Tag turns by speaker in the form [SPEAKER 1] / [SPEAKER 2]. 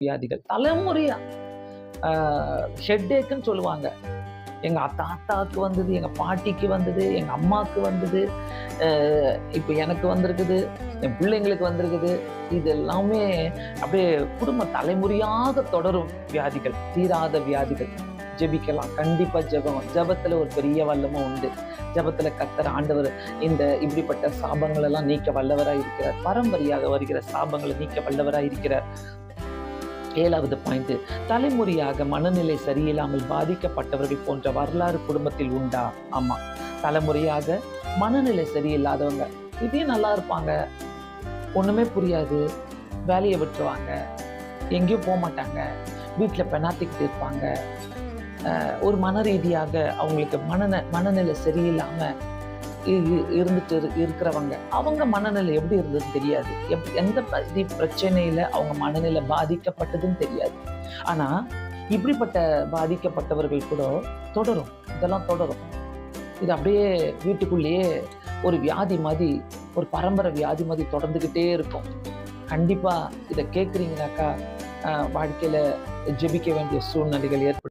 [SPEAKER 1] வியாதிகள் தலைமுறையா. ஹெட்டேக்குன்னு சொல்லுவாங்க. எங்க தாத்தாவுக்கு வந்தது, எங்க பாட்டிக்கு வந்தது, எங்க அம்மாவுக்கு வந்தது, இப்போ எனக்கு வந்திருக்குது, என் பிள்ளைங்களுக்கு வந்திருக்குது. இது எல்லாமே அப்படியே குடும்ப தலைமுறையாக தொடரும் வியாதிகள், தீராத வியாதிகள். ஜெபிக்கலாம். கண்டிப்பா ஜெபத்துல ஒரு பெரிய வல்லமும் உண்டு. ஜெபத்துல கர்த்தர் ஆண்டவர் இப்படிப்பட்ட சாபங்கள் எல்லாம் நீக்க வல்லவராய் இருக்கிறார். பரம்பரையாக வருகிற சாபங்களை நீக்க வல்லவராய் இருக்கிறார். 7வது பாயிண்ட், தலைமுறையாக மனநிலை சரியில்லாமல் பாதிக்கப்பட்டவர்கள் போன்ற வரலாறு குடும்பத்தில் உண்டா? ஆமா, தலைமுறையாக மனநிலை சரியில்லாதவங்க இதே நல்லா இருப்பாங்க, ஒண்ணுமே புரியாது, வேலையை விட்டுருவாங்க, எங்கேயும் போக மாட்டாங்க, வீட்டில் பெனாத்திக்கிட்டு இருப்பாங்க. ஒரு மன ரீதியாக அவங்களுக்கு மனநிலை சரியில்லாம இருந்துட்டு இருக்கிறவங்க, அவங்க மனநிலை எப்படி இருந்ததுன்னு தெரியாது, எந்த பிரச்சனையில அவங்க மனநிலை பாதிக்கப்பட்டதுன்னு தெரியாது. ஆனா இப்படிப்பட்ட பாதிக்கப்பட்டவர்கள் கூட இதெல்லாம் தொடரும். இது அப்படியே வீட்டுக்குள்ளேயே ஒரு வியாதி மாதிரி, ஒரு பரம்பரை வியாதி மாதிரி தொடர்ந்துகிட்டே இருக்கும். கண்டிப்பா இதை கேட்குறீங்கனாக்கா வாழ்க்கையில ஜெபிக்க வேண்டிய சூழ்நிலைகள் ஏற்படும்.